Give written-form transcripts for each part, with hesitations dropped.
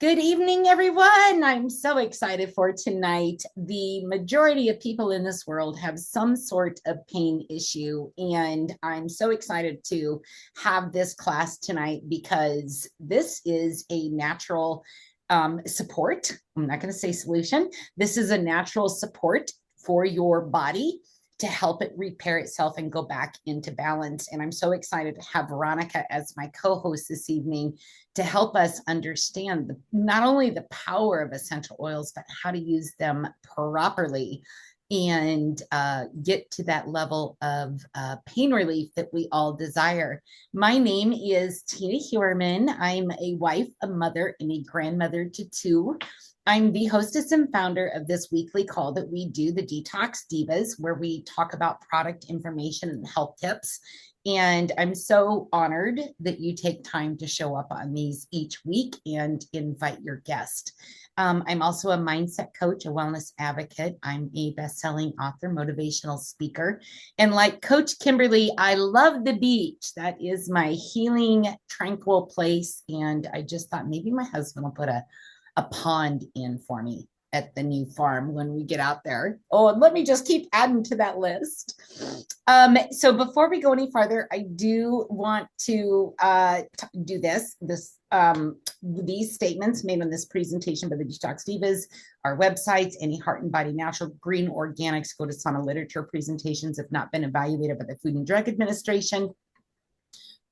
Good evening, everyone. I'm so excited for tonight. The majority of people in this world have some sort of pain issue, and I'm so excited to have this class tonight because this is a natural support. I'm not going to say solution. This is a natural support for your body to help it repair itself and go back into balance. And I'm so excited to have Veronica as my co-host this evening to help us understand not only the power of essential oils, but how to use them properly and get to that level of pain relief that we all desire. My name is Tina Huerman. I'm a wife, a mother, and a grandmother to two. I'm the hostess and founder of this weekly call that we do, the Detox Divas, where we talk about product information and health tips. And I'm so honored that you take time to show up on these each week and invite your guest. I'm also a mindset coach, a wellness advocate. I'm a best-selling author, motivational speaker. And like Coach Kimberly, I love the beach. That is my healing, tranquil place. And I just thought maybe my husband will put a pond in for me at the new farm when we get out there. Oh, and let me just keep adding to that list. So before we go any farther, I do want to do these statements made on this presentation by the Detox Divas, our websites, any Heart and Body Natural, Green Organics, Go to Sauna literature presentations have not been evaluated by the Food and Drug Administration.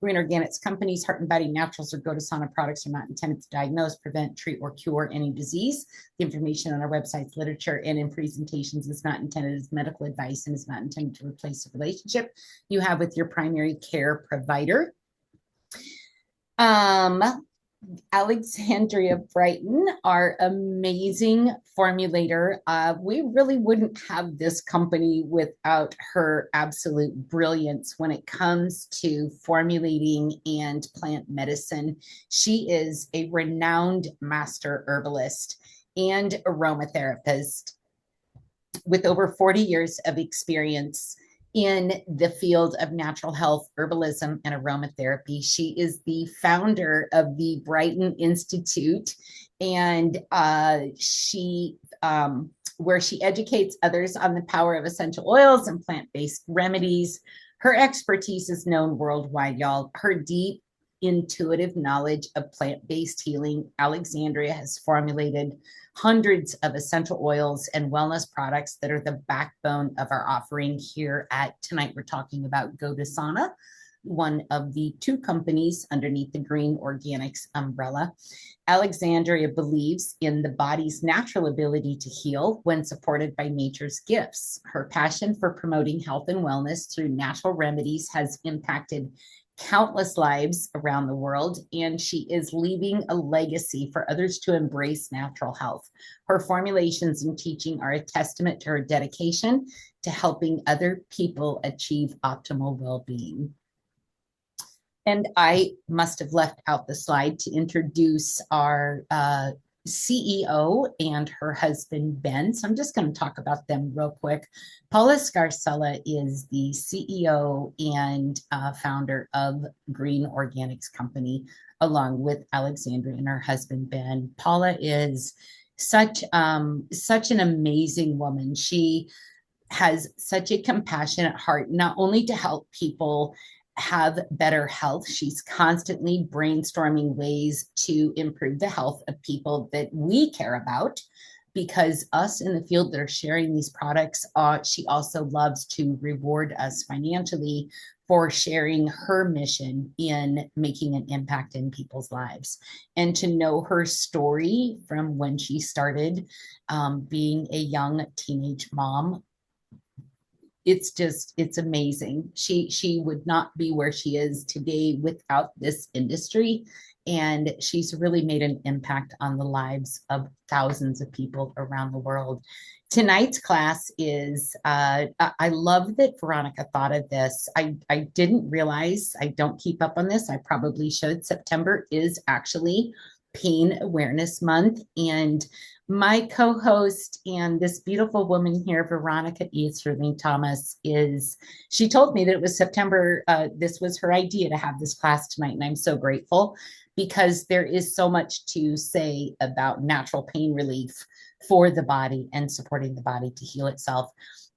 Green Organics companies, Heart and Body Naturals, or Go to Sauna products are not intended to diagnose, prevent, treat, or cure any disease. The information on our website's literature and in presentations is not intended as medical advice and is not intended to replace the relationship you have with your primary care provider. Alexandria Brighton, our amazing formulator. We really wouldn't have this company without her absolute brilliance when it comes to formulating and plant medicine. She is a renowned master herbalist and aromatherapist with over 40 years of experience in the field of natural health, herbalism, and aromatherapy. She is the founder of the Brighton Institute, and where she educates others on the power of essential oils and plant-based remedies. Her expertise is known worldwide, y'all. Her deep, intuitive knowledge of plant-based healing. Alexandria has formulated hundreds of essential oils and wellness products that are the backbone of our offering here at tonight. We're talking about Go to Sauna, one of the two companies underneath the Green Organics umbrella. Alexandria believes in the body's natural ability to heal when supported by nature's gifts. Her passion for promoting health and wellness through natural remedies has impacted countless lives around the world, and she is leaving a legacy for others to embrace natural health. Her formulations and teaching are a testament to her dedication to helping other people achieve optimal well-being. And I must have left out the slide to introduce our CEO and her husband, Ben. So I'm just going to talk about them real quick. Paula Scarcella is the CEO and founder of Green Organics Company, along with Alexandria and her husband, Ben. Paula is such an amazing woman. She has such a compassionate heart, not only to help people have better health. She's constantly brainstorming ways to improve the health of people that we care about, because us in the field that are sharing these products, she also loves to reward us financially for sharing her mission in making an impact in people's lives. And to know her story from when she started being a young teenage mom, it's amazing. She would not be where she is today without this industry. And she's really made an impact on the lives of thousands of people around the world. Tonight's class is, I love that Veronica thought of this. I didn't realize, I don't keep up on this. I probably should. September is actually Pain Awareness Month. And my co-host and this beautiful woman here, Veronica Easterling Thomas, she told me that it was September. This was her idea to have this class tonight. And I'm so grateful because there is so much to say about natural pain relief for the body and supporting the body to heal itself.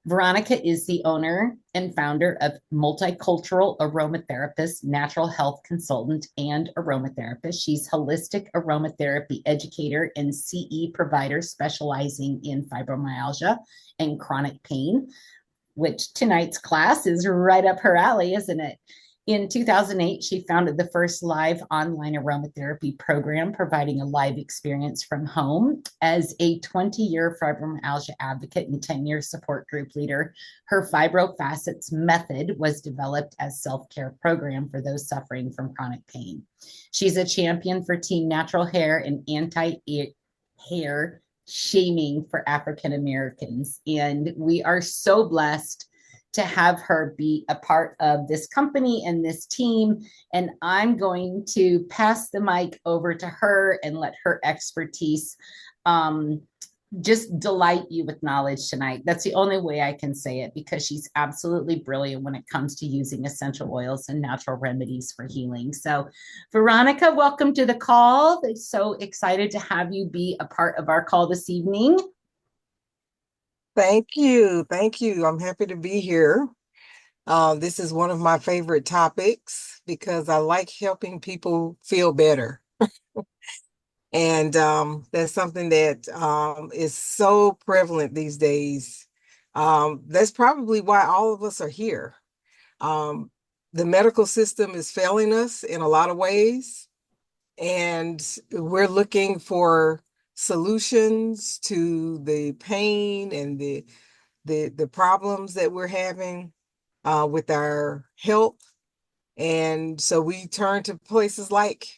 Veronica is the owner and founder of Multicultural Aromatherapist, natural health consultant, and aromatherapist. She's holistic aromatherapy educator and CE provider specializing in fibromyalgia and chronic pain, which tonight's class is right up her alley, isn't it? In 2008, she founded the first live online aromatherapy program, providing a live experience from home. As a 20-year fibromyalgia advocate and 10-year support group leader, her Fibrofacets method was developed as self-care program for those suffering from chronic pain. She's a champion for Team Natural Hair and anti-hair shaming for African Americans. And we are so blessed to have her be a part of this company and this team. And I'm going to pass the mic over to her and let her expertise just delight you with knowledge tonight. That's the only way I can say it, because she's absolutely brilliant when it comes to using essential oils and natural remedies for healing. So, Veronica, welcome to the call. So excited to have you be a part of our call this evening. Thank you. Thank you. I'm happy to be here. This is one of my favorite topics because I like helping people feel better. And that's something that is so prevalent these days. That's probably why all of us are here. Um, the medical system is failing us in a lot of ways, and we're looking for solutions to the pain and the problems that we're having with our health. And so we turn to places like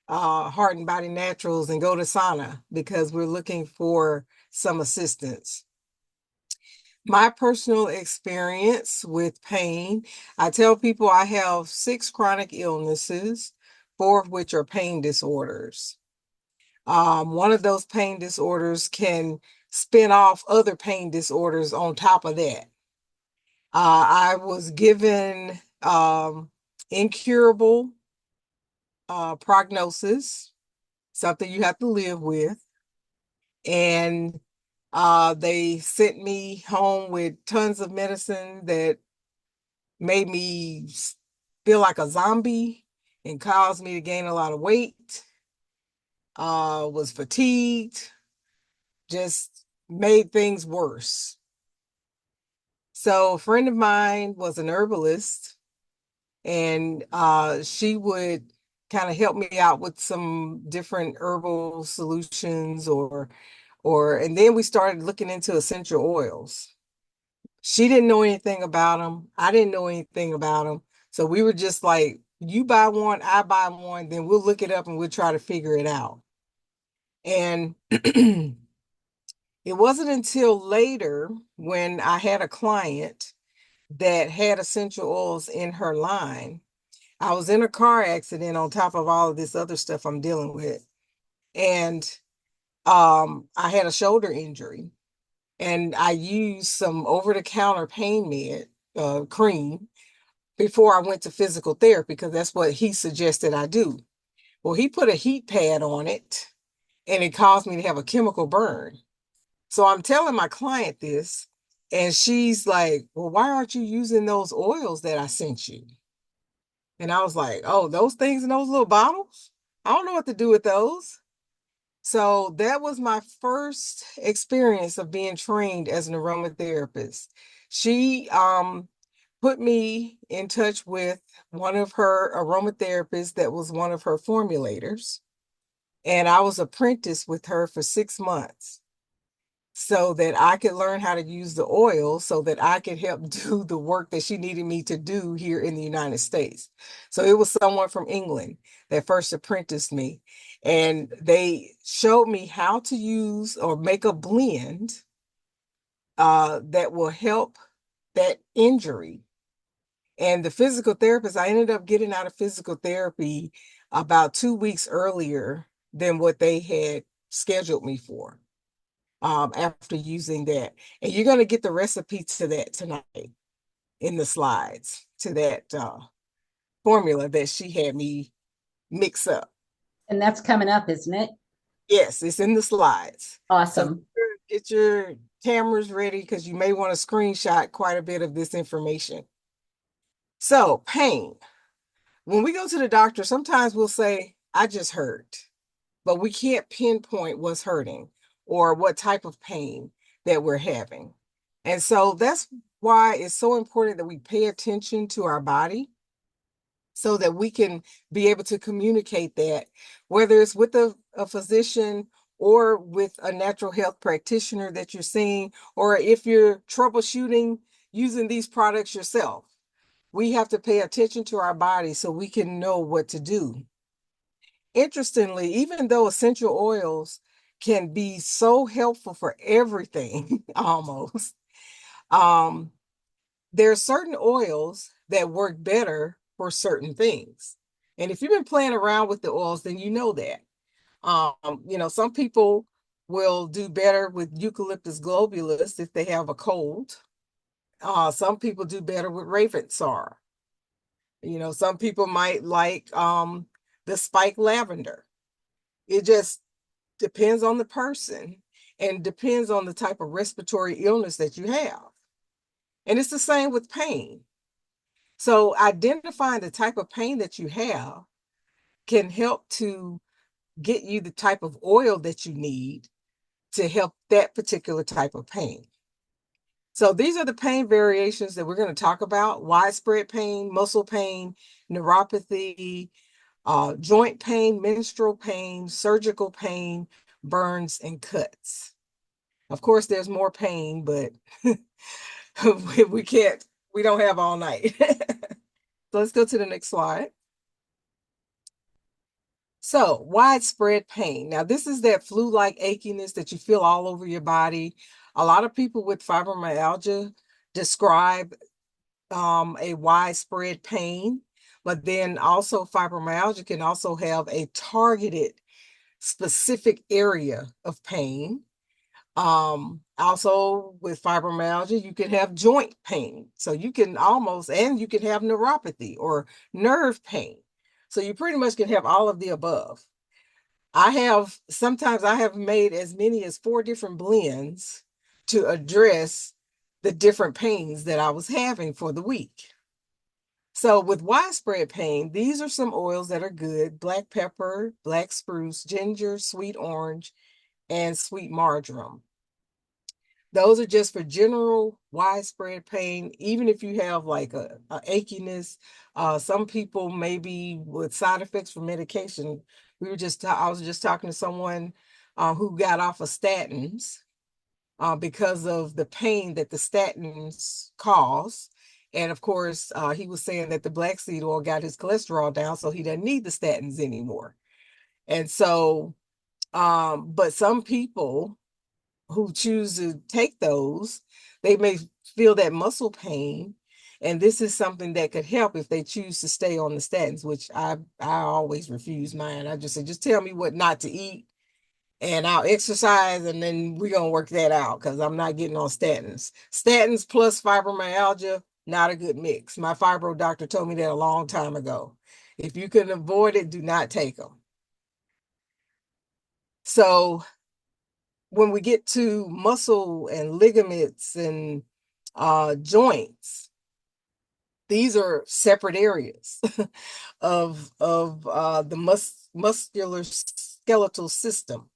Heart and Body Naturals and go to sauna because we're looking for some assistance. My personal experience with pain, I tell people I have 6 chronic illnesses, 4 of which are pain disorders. One of those pain disorders can spin off other pain disorders on top of that. I was given incurable prognosis, something you have to live with. And they sent me home with tons of medicine that made me feel like a zombie and caused me to gain a lot of weight, was fatigued, just made things worse. So a friend of mine was an herbalist, and she would kind of help me out with some different herbal solutions and then we started looking into essential oils. She didn't know anything about them. I didn't know anything about them. So we were just like, you buy one, I buy one, then we'll look it up and we'll try to figure it out. And it wasn't until later when I had a client that had essential oils in her line. I was in a car accident on top of all of this other stuff I'm dealing with. And I had a shoulder injury, and I used some over-the-counter pain med cream before I went to physical therapy because that's what he suggested I do. Well, he put a heat pad on it, and it caused me to have a chemical burn. So I'm telling my client this, and she's like, well, why aren't you using those oils that I sent you? And I was like, oh, those things in those little bottles? I don't know what to do with those. So that was my first experience of being trained as an aromatherapist. She put me in touch with one of her aromatherapists that was one of her formulators. And I was apprenticed with her for 6 months so that I could learn how to use the oil so that I could help do the work that she needed me to do here in the United States. So it was someone from England that first apprenticed me, and they showed me how to use or make a blend that will help that injury. And the physical therapist, I ended up getting out of physical therapy about 2 weeks earlier than what they had scheduled me for after using that. And you're going to get the recipe to that tonight in the slides, to that formula that she had me mix up. And that's coming up, isn't it? Yes, it's in the slides. So Awesome. get your cameras ready because you may want to screenshot quite a bit of this information. So, pain. When we go to the doctor, sometimes we'll say, I just hurt, but we can't pinpoint what's hurting or what type of pain that we're having. And so that's why it's so important that we pay attention to our body so that we can be able to communicate that, whether it's with a physician or with a natural health practitioner that you're seeing, or if you're troubleshooting using these products yourself. We have to pay attention to our body so we can know what to do. Interestingly, even though essential oils can be so helpful for everything, almost, um, there are certain oils that work better for certain things. And if you've been playing around with the oils, then you know that. Some people will do better with eucalyptus globulus if they have a cold. Some people do better with Ravensar. Some people might like the spike lavender. It just depends on the person and depends on the type of respiratory illness that you have. And it's the same with pain. So identifying the type of pain that you have can help to get you the type of oil that you need to help that particular type of pain. So these are the pain variations that we're going to talk about: widespread pain, muscle pain, neuropathy, joint pain, menstrual pain, surgical pain, burns, and cuts. Of course, there's more pain, but we don't have all night. So let's go to the next slide. So, widespread pain. Now, this is that flu-like achiness that you feel all over your body. A lot of people with fibromyalgia describe a widespread pain, but then also fibromyalgia can also have a targeted specific area of pain. Also with fibromyalgia, you can have joint pain. So you can and you can have neuropathy or nerve pain. So you pretty much can have all of the above. Sometimes I have made as many as 4 different blends to address the different pains that I was having for the week. So with widespread pain, these are some oils that are good: black pepper, black spruce, ginger, sweet orange, and sweet marjoram. Those are just for general widespread pain. Even if you have like a achiness, some people maybe with side effects from medication. I was just talking to someone who got off of statins because of the pain that the statins cause. And of course, he was saying that the black seed oil got his cholesterol down, so he doesn't need the statins anymore. And so, but some people who choose to take those, they may feel that muscle pain. And this is something that could help if they choose to stay on the statins, which I always refuse mine. I just say, just tell me what not to eat and I'll exercise, and then we're going to work that out because I'm not getting on statins. Statins plus fibromyalgia, not a good mix. My fibro doctor told me that a long time ago. If you can avoid it, do not take them. So when we get to muscle and ligaments and joints, these are separate areas of the muscular skeletal system.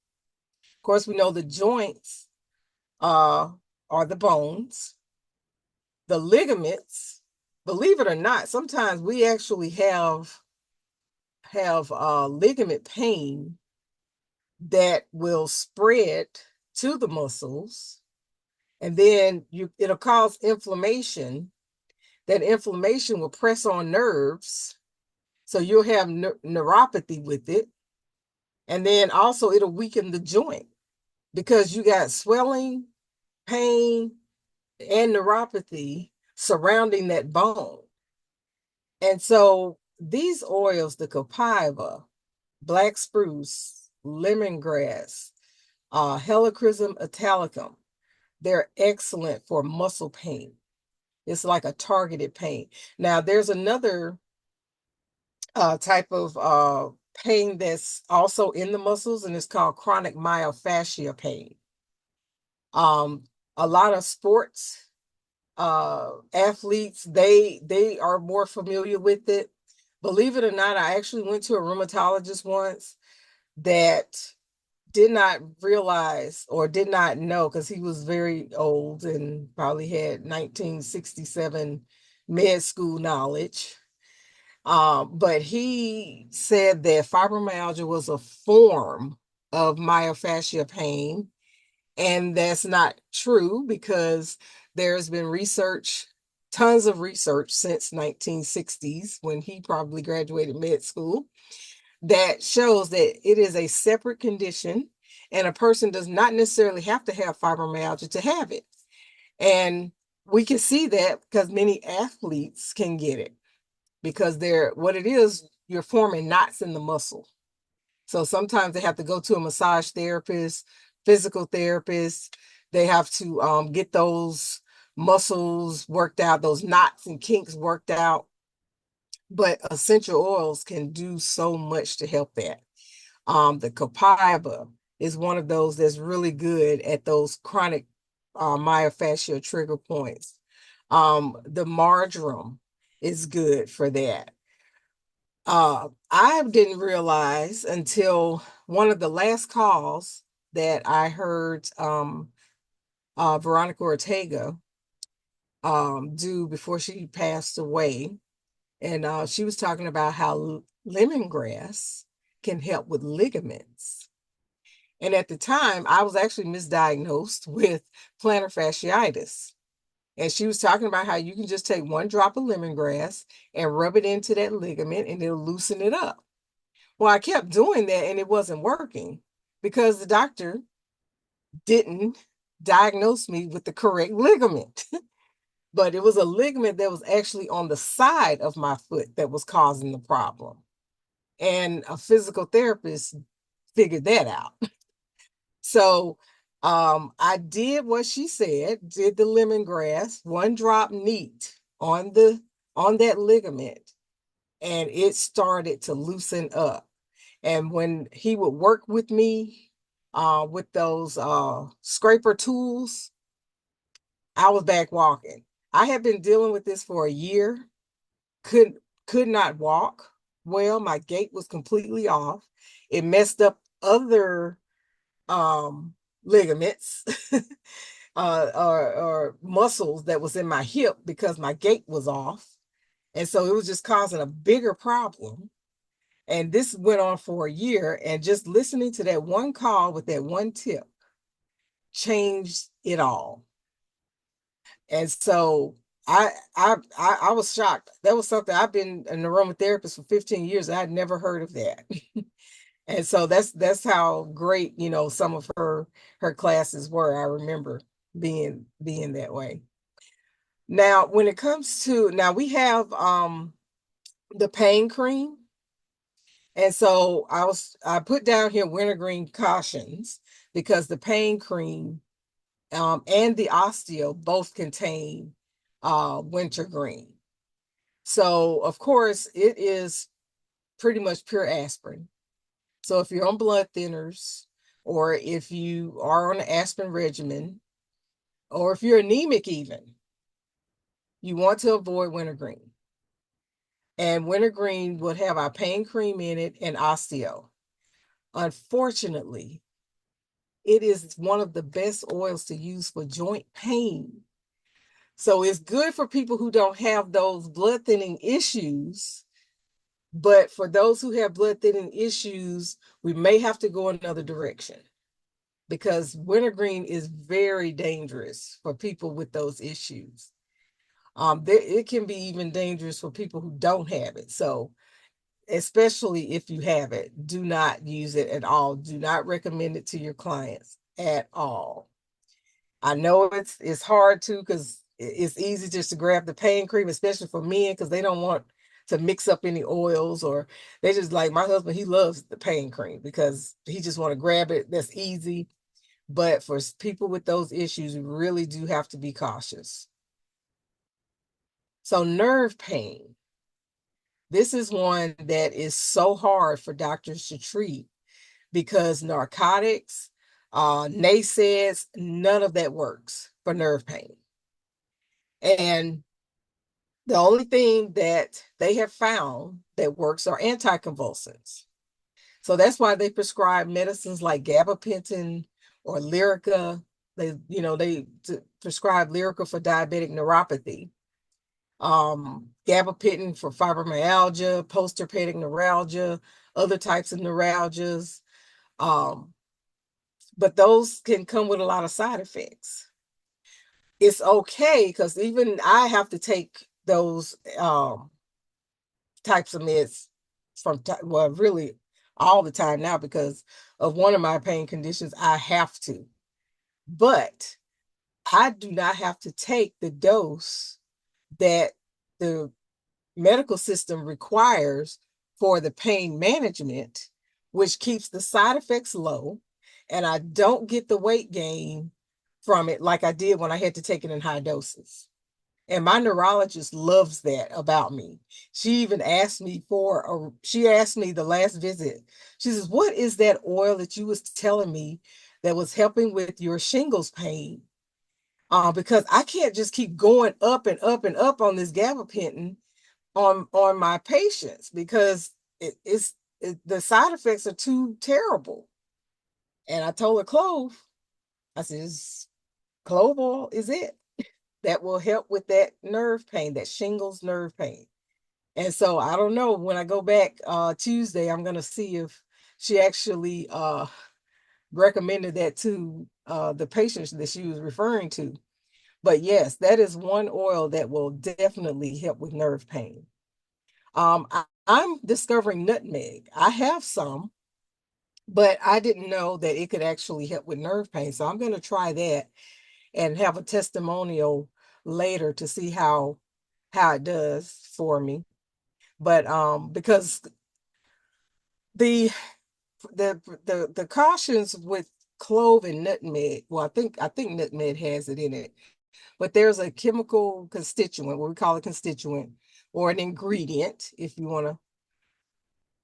Of course, we know the joints are the bones. The ligaments, believe it or not, sometimes we actually have ligament pain that will spread to the muscles, and then it'll cause inflammation. That inflammation will press on nerves, so you'll have neuropathy with it, and then also it'll weaken the joint because you got swelling, pain, and neuropathy surrounding that bone. And so these oils, the copaiba, black spruce, lemongrass, helichrysum italicum. They're excellent for muscle pain. It's like a targeted pain. Now, there's another type of pain that's also in the muscles, and it's called chronic myofascia pain. Um, a lot of sports athletes, they are more familiar with it. Believe it or not, I actually went to a rheumatologist once that did not realize or did not know, because he was very old and probably had 1967 med school knowledge. But he said that fibromyalgia was a form of myofascial pain, and that's not true because there's been research, tons of research since 1960s when he probably graduated med school, that shows that it is a separate condition and a person does not necessarily have to have fibromyalgia to have it. And we can see that because many athletes can get it because they're what it is, you're forming knots in the muscle. So sometimes they have to go to a massage therapist, physical therapist. They have to get those muscles worked out, those knots and kinks worked out. But essential oils can do so much to help that. The copaiba is one of those that's really good at those chronic myofascial trigger points. The marjoram is good for that. I didn't realize until one of the last calls that I heard Veronica Ortega do before she passed away. And she was talking about how lemongrass can help with ligaments. And at the time, I was actually misdiagnosed with plantar fasciitis. And she was talking about how you can just take one drop of lemongrass and rub it into that ligament and it'll loosen it up. Well, I kept doing that and it wasn't working because the doctor didn't diagnose me with the correct ligament. But it was a ligament that was actually on the side of my foot that was causing the problem. And a physical therapist figured that out. So I did what she said, did the lemongrass, one drop neat on that ligament, and it started to loosen up. And when he would work with me with those scraper tools, I was back walking. I had been dealing with this for a year, could could not walk well. My gait was completely off. It messed up other ligaments or muscles that was in my hip because my gait was off. And so it was just causing a bigger problem. And this went on for a year. And just listening to that one call with that one tip changed it all. And so I was shocked. That was something. I've been an aromatherapist for 15 years. And I'd never heard of that. And so that's how great, some of her classes were. I remember being that way. Now, when it comes to now we have the pain cream. And so I put down here wintergreen cautions because the pain cream and the osteo both contain wintergreen. So of course it is pretty much pure aspirin. So if you're on blood thinners, or if you are on an aspirin regimen, or if you're anemic even, you want to avoid wintergreen. And wintergreen would have our pain cream in it and osteo. Unfortunately, it is one of the best oils to use for joint pain. So it's good for people who don't have those blood thinning issues. But for those who have blood thinning issues, we may have to go another direction because wintergreen is very dangerous for people with those issues. It can be even dangerous for people who don't have it. So especially if you have it, do not use it at all. Do not recommend it to your clients at all. I know it's hard to because it's easy just to grab the pain cream, especially for men, because they don't want to mix up any oils, or they just like my husband, he loves the pain cream because he just want to grab it. That's easy. But for people with those issues, we really do have to be cautious. So nerve pain. This is one that is so hard for doctors to treat because narcotics, NSAIDs, none of that works for nerve pain. And the only thing that they have found that works are anticonvulsants. So that's why they prescribe medicines like gabapentin or Lyrica. They prescribe Lyrica for diabetic neuropathy, gabapentin for fibromyalgia, postherpetic neuralgia, other types of neuralgias. Um, but those can come with a lot of side effects. It's okay because even I have to take those types of meds well, really all the time now because of one of my pain conditions. I have to, but I do not have to take the dose that the medical system requires for the pain management, which keeps the side effects low. And I don't get the weight gain from it like I did when I had to take it in high doses. And my neurologist loves that about me. She even asked me she asked me the last visit, she says, what is that oil that you was telling me that was helping with your shingles pain? Because I can't just keep going up and up and up on this gabapentin on my patients because the side effects are too terrible. And I told her clove. I said, clove oil is it. That will help with that nerve pain, that shingles nerve pain. And so I don't know, when I go back Tuesday, I'm going to see if she actually recommended that to the patients that she was referring to. But yes, that is one oil that will definitely help with nerve pain. I'm discovering nutmeg. I have some, but I didn't know that it could actually help with nerve pain. So I'm going to try that and have a testimonial later to see how it does for me. But because the the cautions with clove and nutmeg, well, I think nutmeg has it in it, but there's a chemical constituent, what we call a constituent, or an ingredient, if you want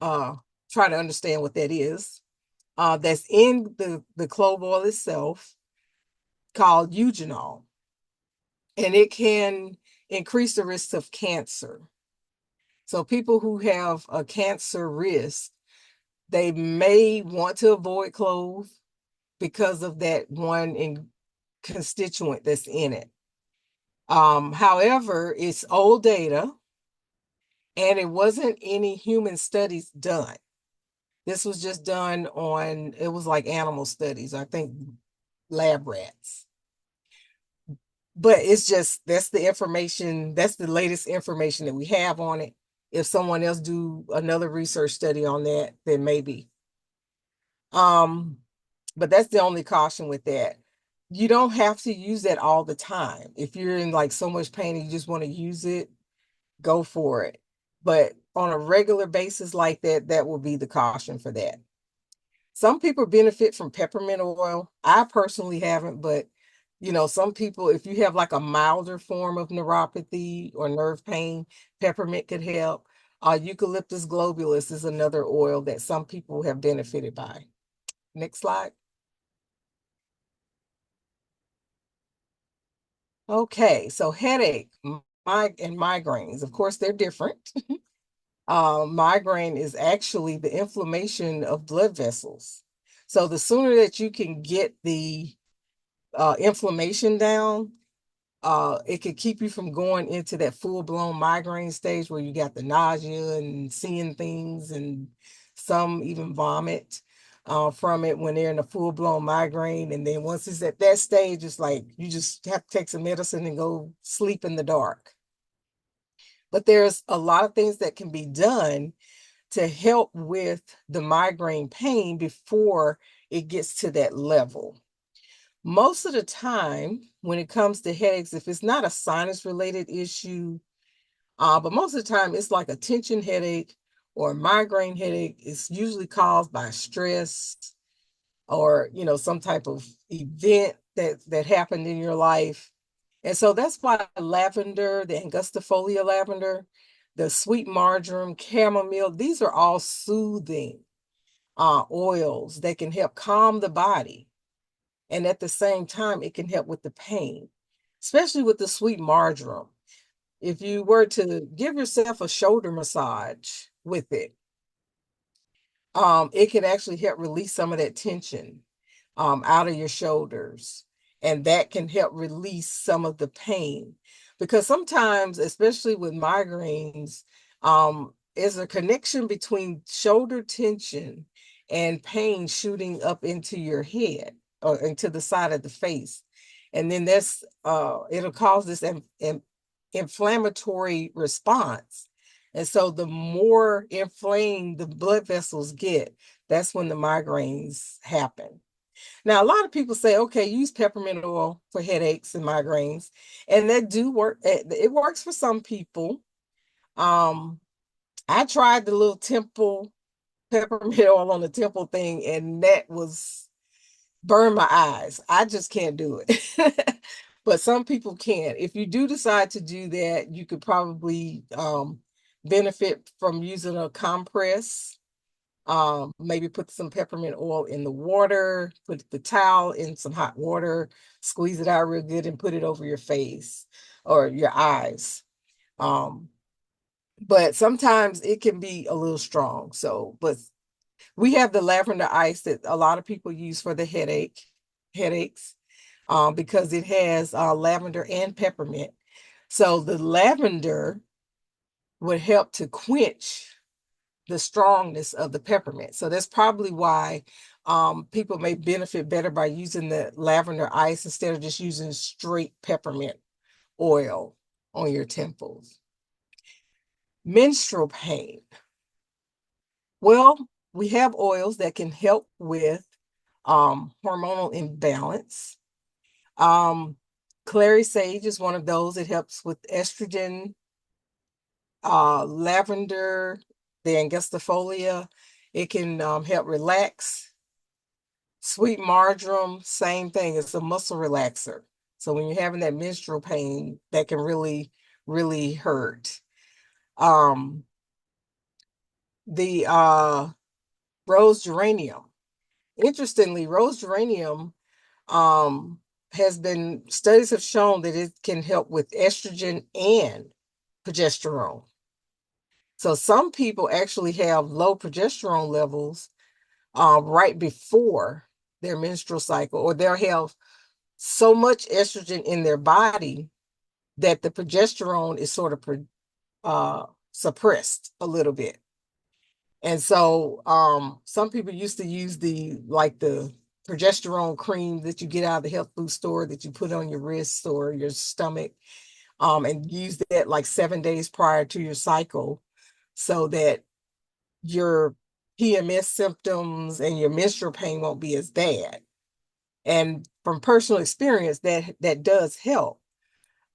to try to understand what that is, that's in the clove oil itself, called eugenol, and it can increase the risk of cancer. So people who have a cancer risk, they may want to avoid clove because of that constituent that's in it. However, it's old data and it wasn't any human studies done. This was just done it was like animal studies, I think lab rats. But it's just, that's the information, that's the latest information that we have on it. If someone else do another research study on that, then maybe. But that's the only caution with that. You don't have to use that all the time. If you're in like so much pain and you just want to use it, go for it. But on a regular basis like that, that will be the caution for that. Some people benefit from peppermint oil. I personally haven't, but some people, if you have like a milder form of neuropathy or nerve pain, peppermint could help. Eucalyptus globulus is another oil that some people have benefited by. Next slide. Okay, so headache, and migraines, of course, they're different. Migraine is actually the inflammation of blood vessels. So the sooner that you can get the inflammation down, it could keep you from going into that full-blown migraine stage where you got the nausea and seeing things, and some even vomit from it when they're in a full-blown migraine. And then once it's at that stage, it's like you just have to take some medicine and go sleep in the dark. But there's a lot of things that can be done to help with the migraine pain before it gets to that level. Most of the time, when it comes to headaches, if it's not a sinus related issue, But most of the time, it's like a tension headache or a migraine headache. It's usually caused by stress or, some type of event that happened in your life. And so that's why lavender, the angustifolia lavender, the sweet marjoram, chamomile, these are all soothing oils that can help calm the body. And at the same time, it can help with the pain, especially with the sweet marjoram. If you were to give yourself a shoulder massage with it, it can actually help release some of that tension out of your shoulders. And that can help release some of the pain. Because sometimes, especially with migraines, is a connection between shoulder tension and pain shooting up into your head or into the side of the face. And then it'll cause this inflammatory response. And so the more inflamed the blood vessels get, that's when the migraines happen. Now, a lot of people say, okay, use peppermint oil for headaches and migraines, and that do work. It works for some people. I tried the little temple peppermint oil on the temple thing, and that was burn my eyes. I just can't do it. But some people can. If you do decide to do that, you could probably benefit from using a compress. Maybe put some peppermint oil in the water, put the towel in some hot water, squeeze it out real good and put it over your face or your eyes. But sometimes it can be a little strong. But we have the lavender ice that a lot of people use for the headaches, because it has lavender and peppermint. So the lavender would help to quench the strongness of the peppermint. So that's probably why people may benefit better by using the lavender ice instead of just using straight peppermint oil on your temples. Menstrual pain. Well, we have oils that can help with hormonal imbalance. Clary sage is one of those. It helps with estrogen. Lavender, the angustifolia, it can help relax. Sweet marjoram, same thing. It's a muscle relaxer. So when you're having that menstrual pain, that can really, really hurt. The rose geranium. Interestingly, rose geranium has been, studies have shown that it can help with estrogen and progesterone. So some people actually have low progesterone levels right before their menstrual cycle, or they'll have so much estrogen in their body that the progesterone is sort of suppressed a little bit. And so some people used to use the progesterone cream that you get out of the health food store that you put on your wrists or your stomach, and use that like 7 days prior to your cycle so that your PMS symptoms and your menstrual pain won't be as bad. And from personal experience, that does help.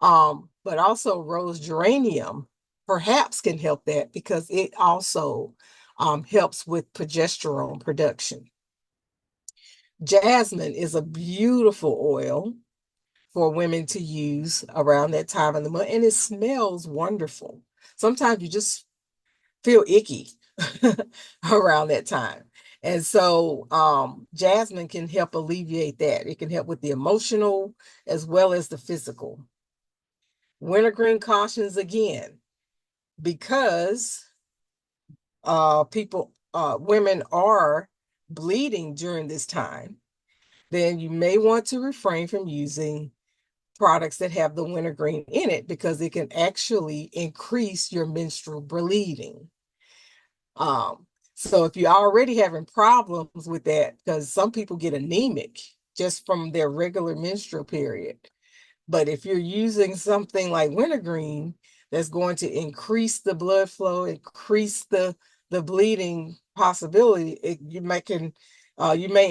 But also rose geranium perhaps can help that because it also helps with progesterone production. Jasmine is a beautiful oil for women to use around that time of the month, and it smells wonderful. Sometimes you just feel icky around that time. And so jasmine can help alleviate that. It can help with the emotional as well as the physical. Wintergreen cautions again, because women are bleeding during this time, then you may want to refrain from using products that have the wintergreen in it because it can actually increase your menstrual bleeding. So if you're already having problems with that, because some people get anemic just from their regular menstrual period. But if you're using something like wintergreen, that's going to increase the blood flow, increase the bleeding possibility, you may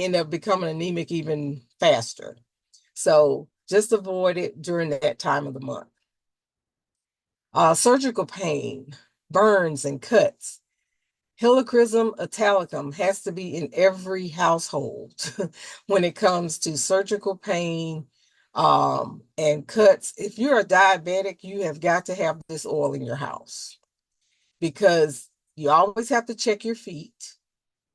end up becoming anemic even faster. So just avoid it during that time of the month. Surgical pain, burns, and cuts. Helichrysum italicum has to be in every household when it comes to surgical pain and cuts. If you're a diabetic, you have got to have this oil in your house because you always have to check your feet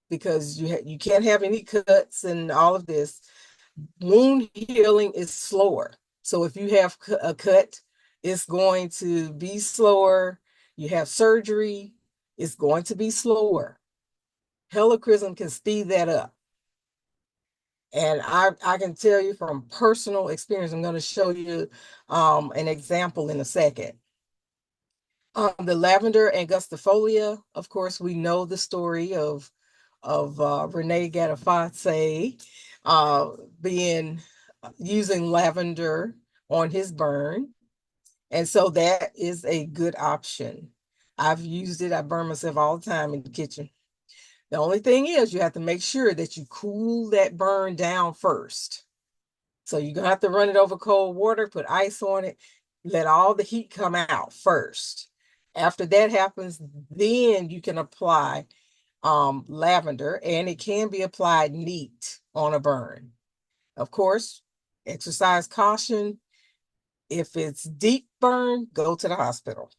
because you can't have any cuts and all of this. Wound healing is slower. So if you have a cut, it's going to be slower. You have surgery, it's going to be slower. Helichrysum can speed that up. And I can tell you from personal experience, I'm going to show you an example in a second. The lavender angustifolia, of course, we know the story of Rene Gattefossé being using lavender on his burn. And so that is a good option. I've used it. I burn myself all the time in the kitchen. The only thing is you have to make sure that you cool that burn down first. So you're gonna have to run it over cold water, put ice on it, let all the heat come out first. After that happens, then you can apply lavender, and it can be applied neat on a burn. Of course, exercise caution. If it's deep burn, go to the hospital.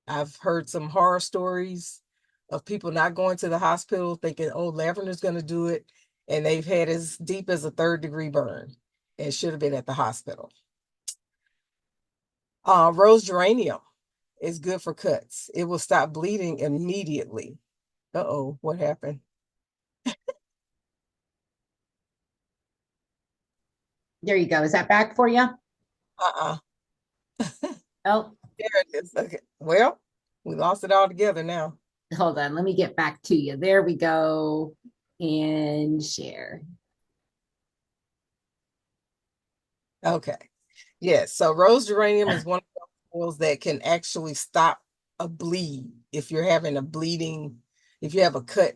I've heard some horror stories of people not going to the hospital thinking, oh, lavender's going to do it. And they've had as deep as a 3rd-degree burn and should have been at the hospital. Rose geranium is good for cuts. It will stop bleeding immediately. Uh-oh, what happened? There you go. Is that back for you? Uh-uh. Oh, There it is. Okay. Well, we lost it all together now. hold on. Let me get back to you. There we go. And share. Okay. Yes. So rose geranium is one of those oils that can actually stop a bleed if you're having a bleeding, if you have a cut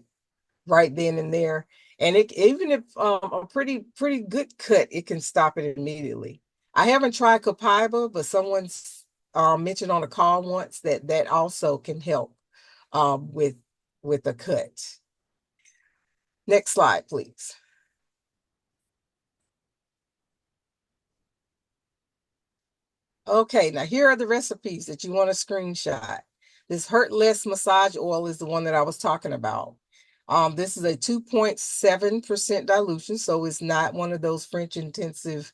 right then and there. And it even if a pretty good cut, it can stop it immediately. I haven't tried copaiba, but someone's mentioned on a call once that that also can help with a cut. Next slide, please. Okay, now here are the recipes that you want to screenshot. This Hurt Less massage oil is the one that I was talking about. This is a 2.7% dilution, so it's not one of those French intensive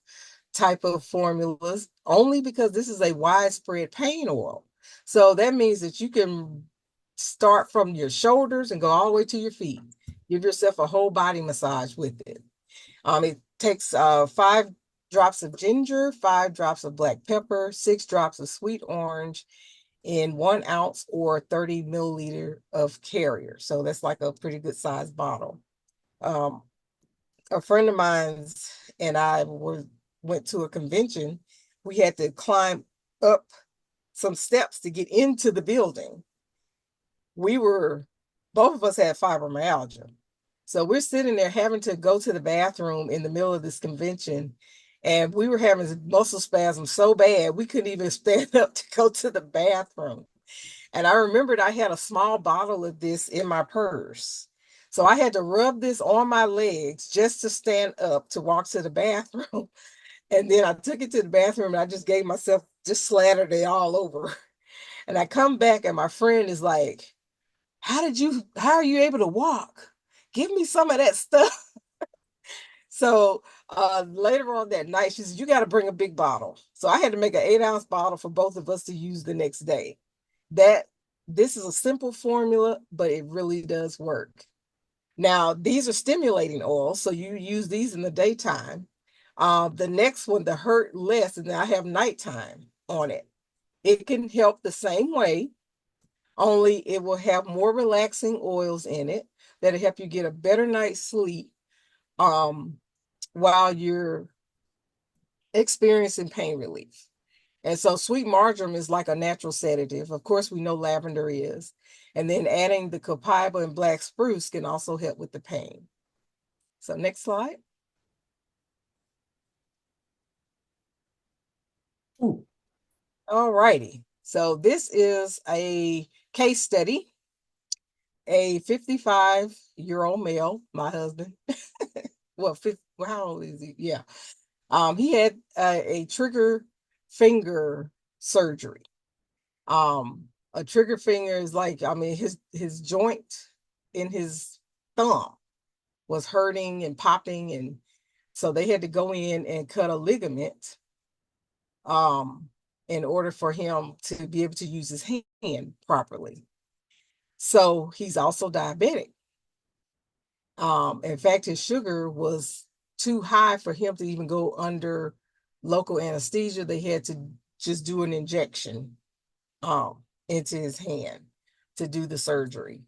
type of formulas, only because this is a widespread pain oil. So that means that you can start from your shoulders and go all the way to your feet. Give yourself a whole body massage with it. It takes 5 drops of ginger, 5 drops of black pepper, 6 drops of sweet orange in 1 ounce or 30 milliliter of carrier. So that's like a pretty good sized bottle. Um, a friend of mine's and I went to a convention. We had to climb up some steps to get into the building. Both of us had fibromyalgia. So we're sitting there having to go to the bathroom in the middle of this convention. And we were having muscle spasms so bad, we couldn't even stand up to go to the bathroom. And I remembered I had a small bottle of this in my purse. So I had to rub this on my legs just to stand up to walk to the bathroom. And then I took it to the bathroom and I just gave myself, just slattered it all over. And I come back and my friend is like, how are you able to walk? Give me some of that stuff. So later on that night, she said, you got to bring a big bottle. So I had to make an 8-ounce bottle for both of us to use the next day. This is a simple formula, but it really does work. Now, these are stimulating oils, so you use these in the daytime. The next one, the Hurt Less, and I have nighttime on it. It can help the same way, only it will have more relaxing oils in it that'll help you get a better night's sleep um, while you're experiencing pain relief. And so sweet marjoram is like a natural sedative. Of course, we know lavender is. And then adding the copaiba and black spruce can also help with the pain. So next slide. Ooh. All righty. So this is a case study. A 55-year-old male, my husband. Well, 50, how old is he? Yeah. He had a trigger finger surgery. A trigger finger is like, I mean, his joint in his thumb was hurting and popping, and so they had to go in and cut a ligament in order for him to be able to use his hand properly. So he's also diabetic. In fact, his sugar was too high for him to even go under local anesthesia. They had to just do an injection into his hand to do the surgery.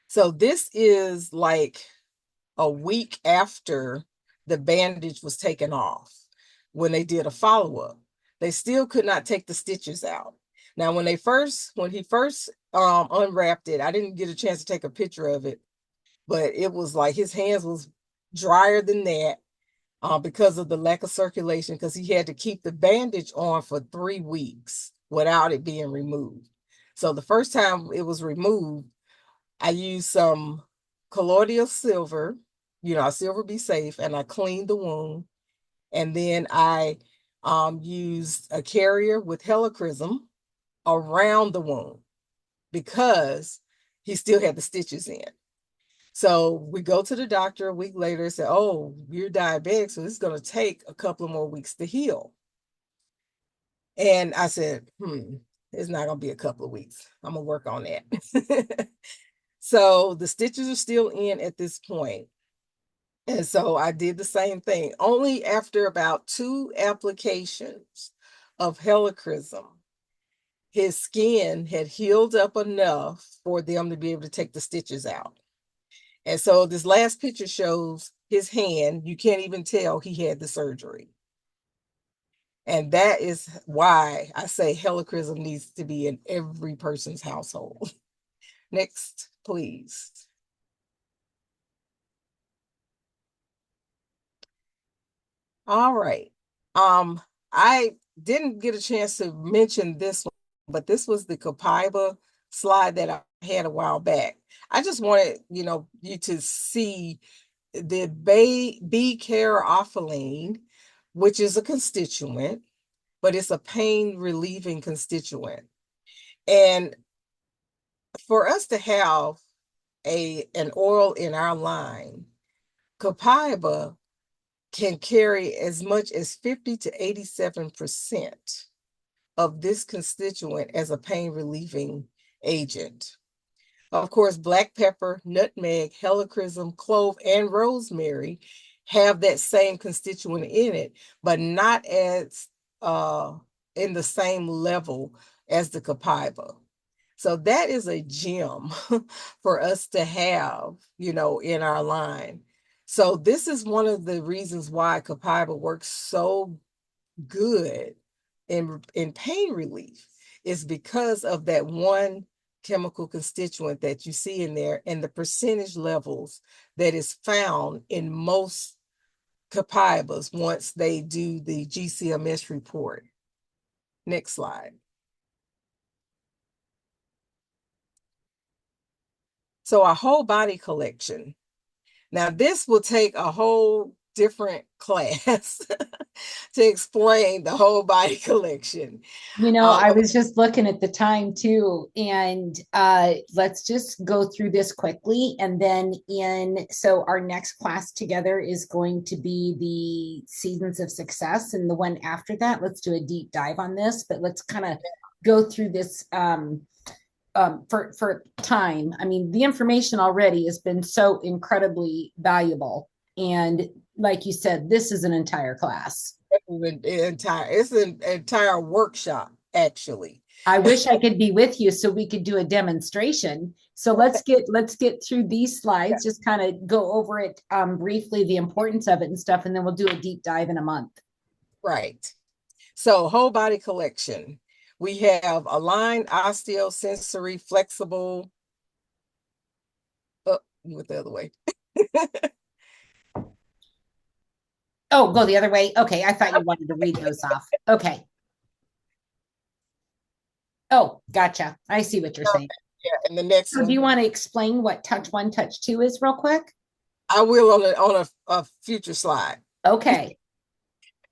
So this is like a week after the bandage was taken off when they did a follow-up. They still could not take the stitches out. Now, when he first unwrapped it, I didn't get a chance to take a picture of it, but it was like his hands was drier than that because of the lack of circulation, because he had to keep the bandage on for 3 weeks without it being removed. So the first time it was removed, I used some colloidal silver, silver be safe, and I cleaned the wound. And then I used a carrier with helichrysum around the wound because he still had the stitches in. So we go to the doctor a week later and say, oh, you're diabetic, so this is going to take a couple of more weeks to heal. And I said, it's not going to be a couple of weeks. I'm going to work on that. So the stitches are still in at this point. And so I did the same thing. Only after about 2 applications of helichrysum, his skin had healed up enough for them to be able to take the stitches out. And so this last picture shows his hand. You can't even tell he had the surgery. And that is why I say helichrysum needs to be in every person's household. Next, please. All right. I didn't get a chance to mention this one, but this was the Copaiba slide that I had a while back. I just wanted, you to see the B-caryophyllene, which is a constituent, but it's a pain relieving constituent. And for us to have an oil in our line, Copaiba can carry as much as 50 to 87% of this constituent as a pain relieving agent. Of course, black pepper, nutmeg, helichrysum, clove, and rosemary have that same constituent in it, but not as in the same level as the copaiba. So that is a gem for us to have, in our line. So this is one of the reasons why copaiba works so good in pain relief, is because of that one chemical constituent that you see in there and the percentage levels that is found in most copaibas once they do the GCMS report. Next slide. So our whole body collection. Now this will take a whole different class to explain the whole body collection. I was just looking at the time too, and let's just go through this quickly. And then so our next class together is going to be the Seasons of Success. And the one after that, let's do a deep dive on this, but let's kind of go through this for time. I mean, the information already has been so incredibly valuable. And like you said, this is an entire class. It's an entire workshop, actually. I wish I could be with you so we could do a demonstration. So let's get through these slides, just kind of go over it briefly, the importance of it and stuff, and then we'll do a deep dive in a month. Right. So whole body collection. We have aligned, osteosensory, flexible. Oh, you went the other way. Oh, go the other way. Okay, I thought you wanted to read those off. Okay. Oh, gotcha. I see what you're saying. Yeah, and the next So do you one, want to explain what touch one, touch two is real quick? I will on a future slide. Okay.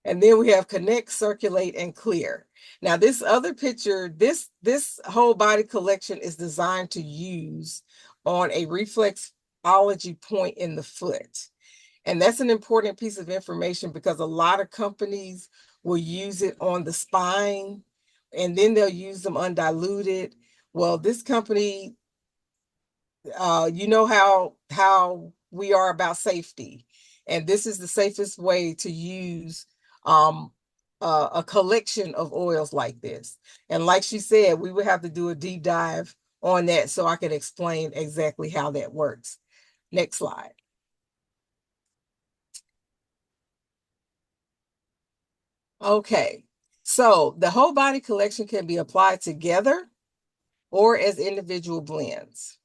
And then we have connect, circulate, and clear. Now, this other picture, this whole body collection is designed to use on a reflexology point in the foot. And that's an important piece of information because a lot of companies will use it on the spine and then they'll use them undiluted. Well, this company, you know how we are about safety, and this is the safest way to use um a collection of oils like this. And like she said, we would have to do a deep dive on that so I can explain exactly how that works. Next slide. Okay, so the whole body collection can be applied together or as individual blends.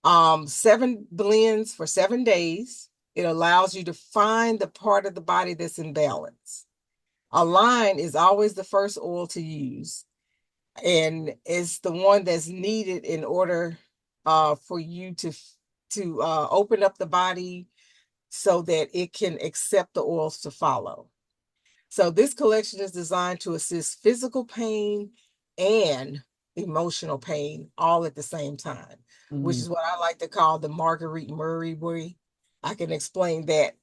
7 blends for 7 days. It allows you to find the part of the body that's in balance. Align is always the first oil to use, and it's the one that's needed in order for you to open up the body so that it can accept the oils to follow. So this collection is designed to assist physical pain and emotional pain all at the same time, which Mm. is what I like to call the Marguerite Murray way. I can explain that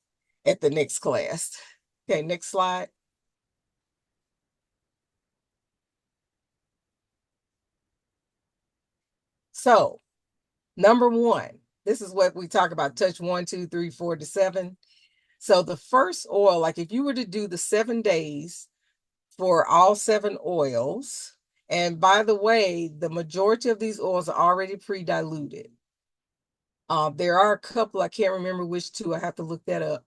at the next class. Okay, next slide. So, number one, this is what we talk about touch 1, 2, 3, 4 to 7. So, the first oil, like if you were to do the 7 days, for all 7 oils. And by the way, the majority of these oils are already pre-diluted. There are a couple, I can't remember which two, I have to look that up.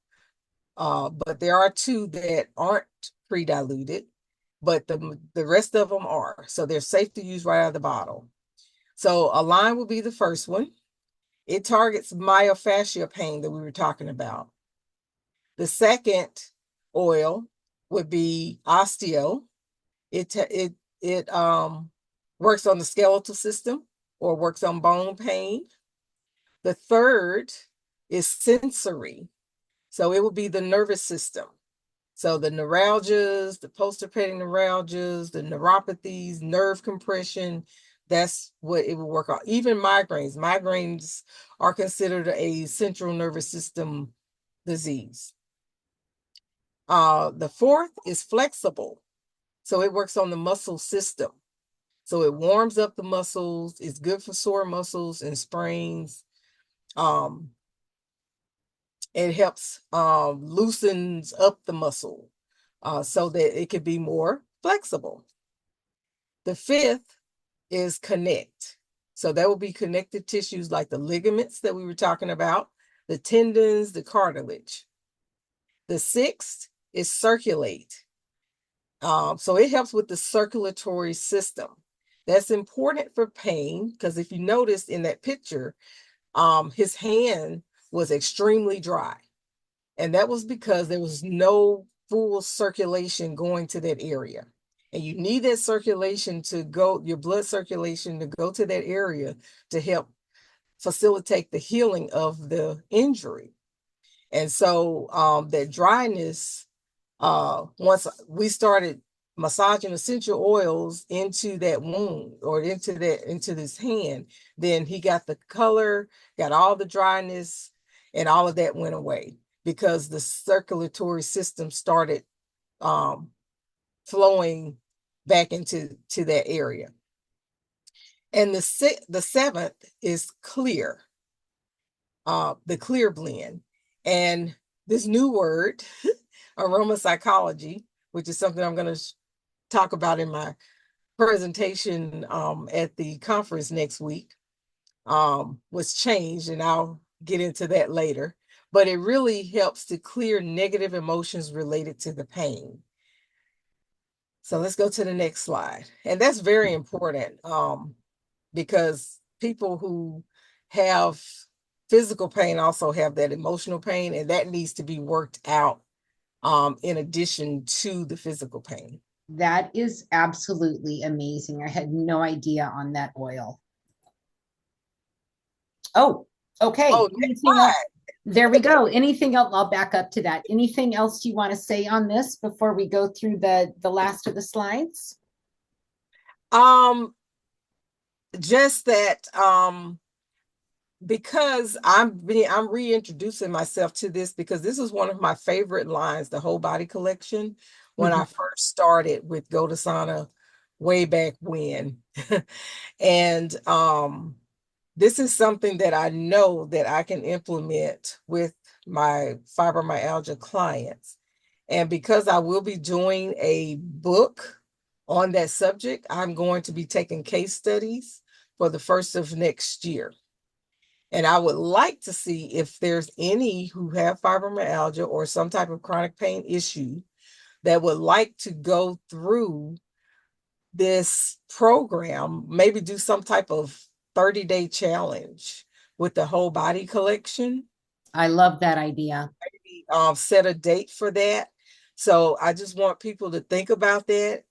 But there are two that aren't pre-diluted, but the rest of them are. So they're safe to use right out of the bottle. So Align will be the first one. It targets myofascial pain that we were talking about. The second oil would be osteo. It works on the skeletal system or works on bone pain. The third is sensory. So it will be the nervous system. So the neuralgias, the postherpetic neuralgias, the neuropathies, nerve compression, that's what it will work on. Even migraines. Migraines are considered a central nervous system disease. The fourth is flexible. So it works on the muscle system. So it warms up the muscles. It's good for sore muscles and sprains. Um, it helps loosens up the muscle so that it could be more flexible. The fifth is connect. So that will be connective tissues like the ligaments that we were talking about, the tendons, the cartilage. The sixth is circulate. So it helps with the circulatory system. That's important for pain because if you noticed in that picture, his hand was extremely dry. And that was because there was no full circulation going to that area. And you need that circulation to go, your blood circulation to go to that area to help facilitate the healing of the injury. And so that dryness, once we started massaging essential oils into that wound or into this hand, then he got the color, got all the dryness, and all of that went away because the circulatory system started um, flowing back into that area. And the seventh is clear, the clear blend. And this new word, aroma psychology, which is something I'm going to talk about in my presentation at the conference next week, was changed, and I'll get into that later. But it really helps to clear negative emotions related to the pain. So let's go to the next slide. And that's very important because people who have physical pain also have that emotional pain, and that needs to be worked out in addition to the physical pain. That is absolutely amazing. I had no idea on that oil. Oh, okay. Oh, next Anything else? slide. There we go. Anything else? I'll back up to that. Anything else you want to say on this before we go through the last of the slides? Um, just that because I'm reintroducing myself to this because this is one of my favorite lines, the whole body collection, when I Mhm. first started with Go to Sauna way back when. And this is something that I know that I can implement with my fibromyalgia clients. And because I will be doing a book on that subject, I'm going to be taking case studies for the first of next year. And I would like to see if there's any who have fibromyalgia or some type of chronic pain issue that would like to go through this program, maybe do some type of 30-day challenge with the whole body collection. I love that idea. Maybe set a date for that. So I just want people to think about that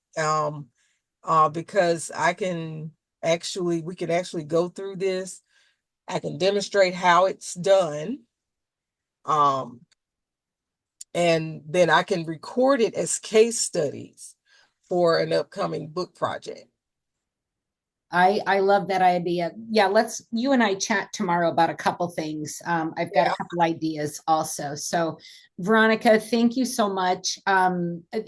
because we can actually go through this. I can demonstrate how it's done. Um, and then I can record it as case studies for an upcoming book project. I love that idea. Yeah, let's you and I chat tomorrow about a couple things. I've got a Yeah. couple ideas also. So, Veronica, thank you so much.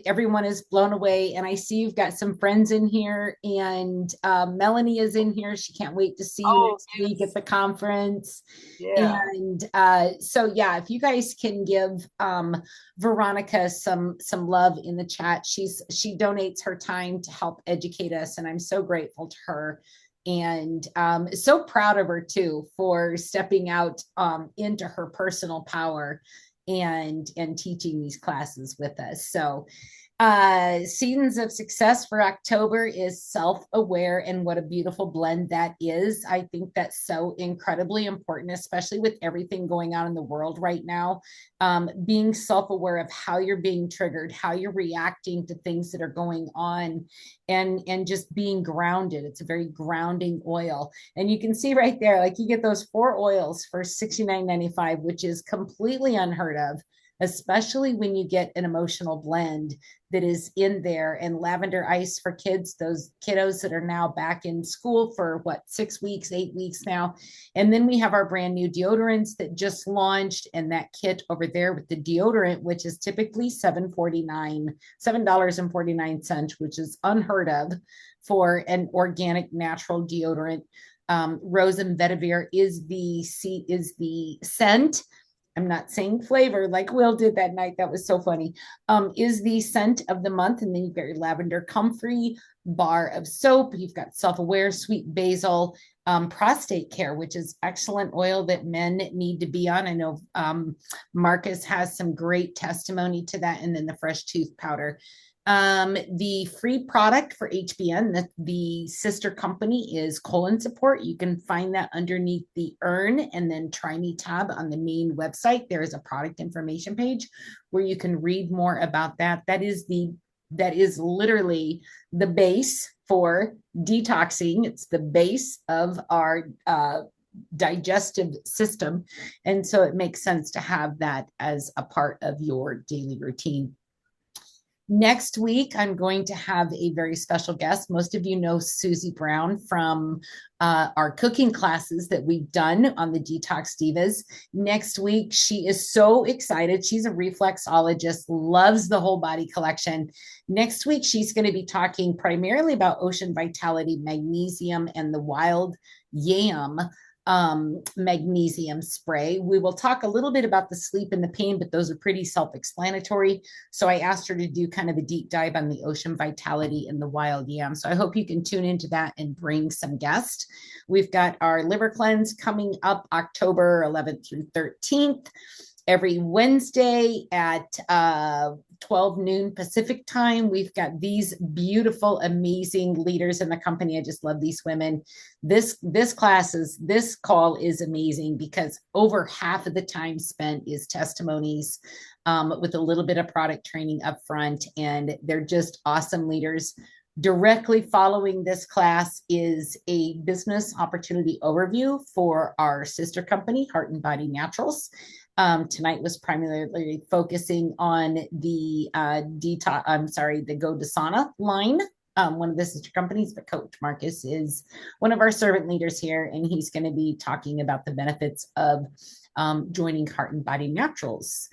Everyone is blown away, and I see you've got some friends in here, and Melanie is in here. She can't wait to see you Oh, next week at the conference. yeah. And so, yeah, if you guys can give Veronica some love in the chat. She donates her time to help educate us, and I'm so grateful to her. And so proud of her too for stepping out into her personal power and teaching these classes with us. So seasons of success for October is self-aware, and what a beautiful blend that is. I think that's so incredibly important, especially with everything going on in the world right now. Being self-aware of how you're being triggered, how you're reacting to things that are going on, and just being grounded. It's a very grounding oil, and you can see right there, like you get those 4 oils for $69.95, which is completely unheard of, especially when you get an emotional blend that is in there, and lavender ice for kids, those kiddos that are now back in school for what, 6 weeks, 8 weeks now. And then we have our brand new deodorants that just launched, and that kit over there with the deodorant, which is typically $7.49, which is unheard of for an organic natural deodorant. Rose and vetiver is the scent. I'm not saying flavor like Will did that night. That was so funny. Is the scent of the month. And then you've got your lavender comfrey bar of soap. You've got self-aware, sweet basil, prostate care, which is excellent oil that men need to be on. I know Marcus has some great testimony to that. And then the fresh tooth powder. The free product for HBN, the sister company is Colon Support. You can find that underneath the urn, and then try me tab on the main website. There is a product information page where you can read more about that. That is literally the base for detoxing. It's the base of our digestive system. And so it makes sense to have that as a part of your daily routine. Next week, I'm going to have a very special guest. Most of you know Susie Brown from our cooking classes that we've done on the Detox Divas. Next week, she is so excited. She's a reflexologist, loves the whole body collection. Next week, she's going to be talking primarily about ocean vitality, magnesium, and the wild yam magnesium spray. We will talk a little bit about the sleep and the pain, but those are pretty self-explanatory. So I asked her to do kind of a deep dive on the ocean vitality and the wild yam. So I hope you can tune into that and bring some guests. We've got our liver cleanse coming up October 11th through 13th. every Wednesday at 12 noon Pacific time. We've got these beautiful, amazing leaders in the company. I just love these women. This call is amazing because over half of the time spent is testimonies with a little bit of product training up front, and they're just awesome leaders. Directly following this class is a business opportunity overview for our sister company, Heart and Body Naturals. Tonight was primarily focusing on the the Go to Sauna line, one of the sister companies, but Coach Marcus is one of our servant leaders here, and he's going to be talking about the benefits of joining Heart and Body Naturals.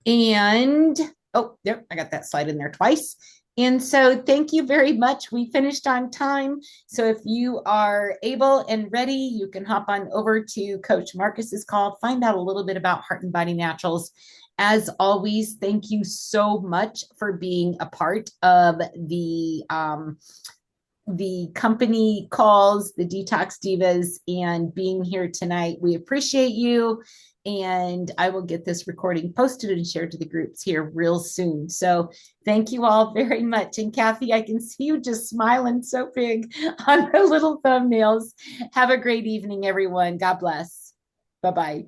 And oh, there, I got that slide in there twice. And so thank you very much. We finished on time. So if you are able and ready, you can hop on over to Coach Marcus's call, find out a little bit about Heart and Body Naturals. As always, thank you so much for being a part of the company calls, the Detox Divas, and being here tonight. We appreciate you. And I will get this recording posted and shared to the groups here real soon. So thank you all very much. And Kathy, I can see you just smiling so big on the little thumbnails. Have a great evening, everyone. God bless. Bye-bye.